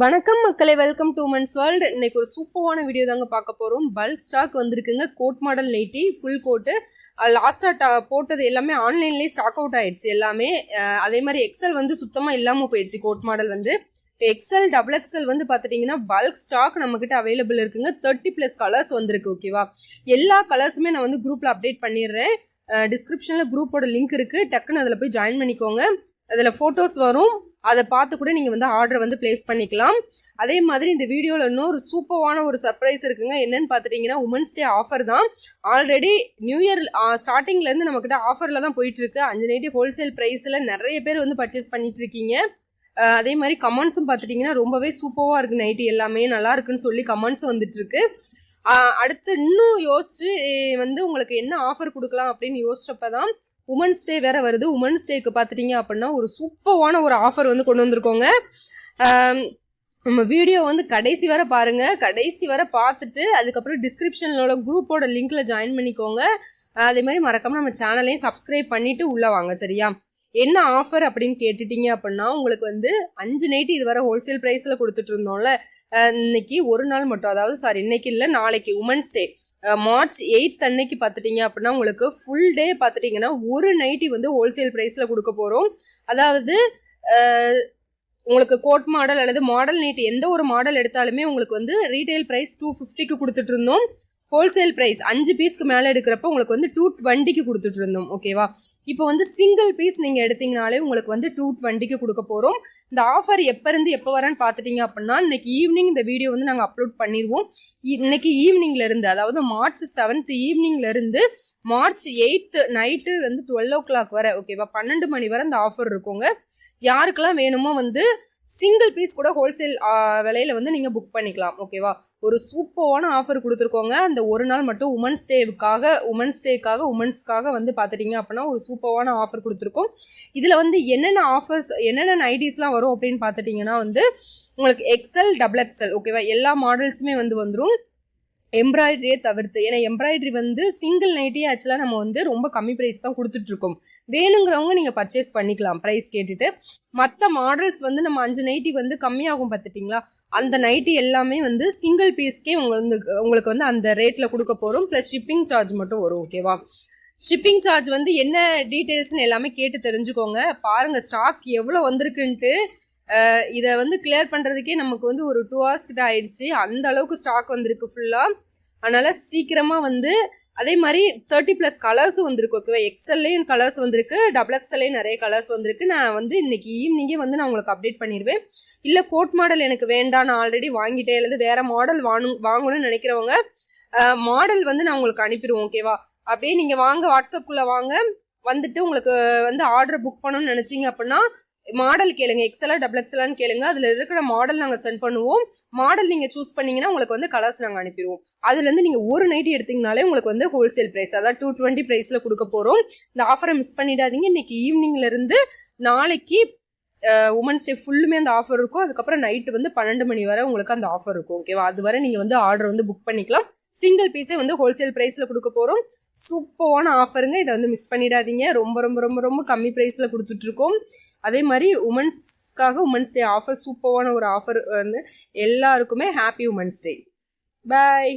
வணக்கம் மக்களே, welcome to women's world. இன்னைக்கு ஒரு சூப்பரான வீடியோ தாங்க பார்க்க போகிறோம். பல்க் ஸ்டாக் வந்திருக்குங்க. கோட் மாடல் நைட்டி ஃபுல் கோட்டு. லாஸ்ட்டாக போட்டது எல்லாமே ஆன்லைன்லேயே ஸ்டாக் அவுட் ஆயிடுச்சு எல்லாமே. அதே மாதிரி எக்ஸல் வந்து சுத்தமாக இல்லாமல் போயிடுச்சு. கோட் மாடல் வந்து எக்ஸல் டபுள் எக்ஸல் வந்து பார்த்துட்டிங்கன்னா பல்க் ஸ்டாக் நம்மக்கிட்ட அவைலபிள் இருக்குங்க. 30+ கலர்ஸ் வந்திருக்கு. ஓகேவா, எல்லா கலர்ஸுமே நான் வந்து குரூப்பில் அப்டேட் பண்ணிடுறேன். டிஸ்கிரிப்ஷனில் குரூப்போட லிங்க் இருக்குது, டக்குன்னு அதில் போய் ஜாயின் பண்ணிக்கோங்க. அதில் ஃபோட்டோஸ் வரும், அதை பார்த்து கூட நீங்கள் வந்து ஆர்டர் வந்து பிளேஸ் பண்ணிக்கலாம். அதே மாதிரி இந்த வீடியோவில் இன்னொரு சூப்பரான ஒரு சர்ப்ரைஸ் இருக்குங்க. என்னன்னு பார்த்துட்டிங்கன்னா உமன்ஸ் டே ஆஃபர் தான். ஆல்ரெடி நியூ இயர் ஸ்டார்டிங்லேருந்து நம்மக்கிட்ட ஆஃபரில் தான் போயிட்டுருக்கு. 5 நைட்டி ஹோல்சேல் ப்ரைஸில் நிறைய பேர் வந்து பர்ச்சேஸ் பண்ணிட்டு இருக்கீங்க. அதே மாதிரி கமெண்ட்ஸும் பார்த்துட்டிங்கன்னா ரொம்பவே சூப்பராக இருக்குது. நைட்டி எல்லாமே நல்லா இருக்குன்னு சொல்லி கமெண்ட்ஸும் வந்துட்டுருக்கு. அடுத்து இன்னும் யோசிச்சு வந்து உங்களுக்கு என்ன ஆஃபர் கொடுக்கலாம் அப்படின்னு யோசிச்சப்ப தான் உமன்ஸ் டே வேற வருது. உமன்ஸ் டேக்கு பார்த்துட்டிங்க அப்படின்னா ஒரு சூப்பரான ஒரு ஆஃபர் வந்து கொண்டு வந்திருக்கோங்க. நம்ம வீடியோ வந்து கடைசி வரை பாருங்க. கடைசி வரை பார்த்துட்டு அதுக்கப்புறம் டிஸ்கிரிப்ஷனோட குரூப்போட லிங்க்ல ஜாயின் பண்ணிக்கோங்க. அதே மாதிரி மறக்காம நம்ம சேனலையும் சப்ஸ்கிரைப் பண்ணிட்டு உள்ள வாங்க. சரியா, என்ன ஆஃபர் அப்படின்னு கேட்டுட்டீங்க அப்படின்னா உங்களுக்கு வந்து 5 நைட்டி இது வரை ஹோல்சேல் ப்ரைஸில் கொடுத்துட்டு இருந்தோம்ல. இன்னைக்கு ஒரு நாள் மட்டும், அதாவது இன்னைக்கு இல்லை நாளைக்கு உமன்ஸ் டே மார்ச் 8 அன்னைக்கு பார்த்துட்டிங்க அப்படின்னா உங்களுக்கு ஃபுல் டே பார்த்துட்டிங்கன்னா ஒரு நைட்டி வந்து ஹோல்சேல் ப்ரைஸில் கொடுக்க போகிறோம். அதாவது உங்களுக்கு கோட் மாடல் அல்லது மாடல் நைட்டி எந்த ஒரு மாடல் எடுத்தாலுமே உங்களுக்கு வந்து ரீட்டைல் ப்ரைஸ் 250க்கு கொடுத்துட்டு இருந்தோம். ஹோல்சேல் ப்ரைஸ் 5 பீஸ்க்கு மேலே எடுக்கிறப்ப உங்களுக்கு வந்து 220க்கு கொடுத்துட்டு இருந்தோம். ஓகேவா, இப்போ வந்து சிங்கிள் பீஸ் நீங்கள் எடுத்தீங்கனாலே உங்களுக்கு வந்து 220க்கு கொடுக்க போகிறோம். இந்த ஆஃபர் எப்போ இருந்து எப்போ வரேன்னு பார்த்துட்டிங்க அப்படின்னா இன்னைக்கு ஈவினிங் இந்த வீடியோ வந்து நாங்கள் அப்லோட் பண்ணிடுவோம். இன்னைக்கு ஈவினிங்லேருந்து, அதாவது மார்ச் 7 ஈவினிங்லேருந்து மார்ச் 8 நைட்டு வந்து 12 o'clock வரை, ஓகேவா, 12 மணி வரை இந்த ஆஃபர் இருக்குங்க. யாருக்கெல்லாம் வேணுமோ வந்து சிங்கிள் பீஸ் கூட ஹோல்சேல் விலையில வந்து நீங்கள் புக் பண்ணிக்கலாம். ஓகேவா, ஒரு சூப்பரான ஆஃபர் கொடுத்துருக்கோங்க. அந்த ஒரு நாள் மட்டும் உமன்ஸ்க்காக வந்து பார்த்துட்டிங்க அப்படின்னா ஒரு சூப்பரான ஆஃபர் கொடுத்துருக்கோம். இதில் வந்து என்னென்ன ஆஃபர்ஸ், என்னென்ன நைட்டிஸ்லாம் வரும் அப்படின்னு பார்த்துட்டிங்கன்னா வந்து உங்களுக்கு எக்ஸல் டபுள் எக்ஸல், ஓகேவா, எல்லா மாடல்ஸுமே வந்து வந்துடும். எம்ப்ராய்டரியே தவிர்த்து, ஏன்னா எம்ப்ராய்டரி வந்து சிங்கிள் நைட்டியே ஆக்சுவலாக நம்ம வந்து ரொம்ப கம்மி ப்ரைஸ் தான் கொடுத்துட்ருக்கோம். வேணுங்கிறவங்க நீங்கள் பர்ச்சேஸ் பண்ணிக்கலாம் ப்ரைஸ் கேட்டுட்டு. மற்ற மாடல்ஸ் வந்து நம்ம 5 நைட்டி வந்து கம்மியாகும் பார்த்துட்டிங்களா, அந்த நைட்டி எல்லாமே வந்து சிங்கிள் பீஸ்க்கே உங்களுக்கு வந்து அந்த ரேட்டில் கொடுக்க போகிறோம். ப்ளஸ் ஷிப்பிங் சார்ஜ் மட்டும் வரும். ஓகேவா, ஷிப்பிங் சார்ஜ் வந்து என்ன டீட்டெயில்ஸ்னு எல்லாமே கேட்டு தெரிஞ்சுக்கோங்க. பாருங்கள் ஸ்டாக் எவ்வளோ வந்திருக்குன்ட்டு. இதை வந்து கிளியர் பண்ணுறதுக்கே நமக்கு வந்து ஒரு 2 hours கிட்ட ஆயிடுச்சு. அந்த அளவுக்கு ஸ்டாக் வந்திருக்கு ஃபுல்லாக. அதனால் சீக்கிரமாக வந்து அதே மாதிரி 30+ கலர்ஸும் வந்திருக்கு. ஓகேவா, எக்ஸல்லையும் கலர்ஸ் வந்திருக்கு, டபுள் எக்ஸல்லையும் நிறைய கலர்ஸ் வந்திருக்கு. நான் வந்து இன்னைக்கு ஈவினிங்கே வந்து நான் உங்களுக்கு அப்டேட் பண்ணிடுவேன். இல்லை கோட் மாடல் எனக்கு வேண்டாம், நான் ஆல்ரெடி வாங்கிட்டேன், அல்லது வேறு மாடல் வாங்கணும்னு நினைக்கிறவங்க மாடல் வந்து நான் உங்களுக்கு அனுப்பிடுவோம். ஓகேவா, அப்படியே நீங்கள் வாங்க, வாட்ஸ்அப்புக்குள்ளே வாங்க, வந்துட்டு உங்களுக்கு வந்து ஆர்டர் புக் பண்ணணும்னு நினச்சிங்க அப்படின்னா மாடல் கேளுங்க, எக்ஸலா டபுள் எக்ஸலான்னு கேளுங்க. அதில் இருக்கிற மாடல் நாங்கள் சென்ட் பண்ணுவோம். மாடல் நீங்கள் சூஸ் பண்ணீங்கன்னா உங்களுக்கு வந்து கலர்ஸ் நாங்கள் அனுப்பிடுவோம். அதுலேருந்து நீங்கள் ஒரு நைட்டி எடுத்தீங்கனாலே உங்களுக்கு வந்து ஹோல்சேல் ப்ரைஸ், அதாவது 220 ப்ரைஸில் கொடுக்க போகிறோம். இந்த ஆஃபரை மிஸ் பண்ணிடாதீங்க. இன்னைக்கு ஈவினிங்லேருந்து நாளைக்கு உமன்ஸ் டே ஃபுல்லுமே அந்த ஆஃபர் இருக்கும். அதுக்கப்புறம் நைட்டு வந்து 12 மணி வரை உங்களுக்கு அந்த ஆஃபர் இருக்கும். ஓகேவா, அது வரை நீங்கள் வந்து ஆர்டர் வந்து புக் பண்ணிக்கலாம். சிங்கிள் பீஸே வந்து ஹோல்சேல் ப்ரைஸில் கொடுக்க போகிறோம். சூப்பரான ஆஃபருங்க, இதை வந்து மிஸ் பண்ணிடாதீங்க. ரொம்ப ரொம்ப ரொம்ப ரொம்ப கம்மி ப்ரைஸில் கொடுத்துட்ருக்கோம். அதே மாதிரி உமன்ஸ்க்காக உமன்ஸ் டே ஆஃபர், சூப்பரான ஒரு ஆஃபர் வந்து எல்லாருக்குமே ஹாப்பி உமன்ஸ் டே. பாய்.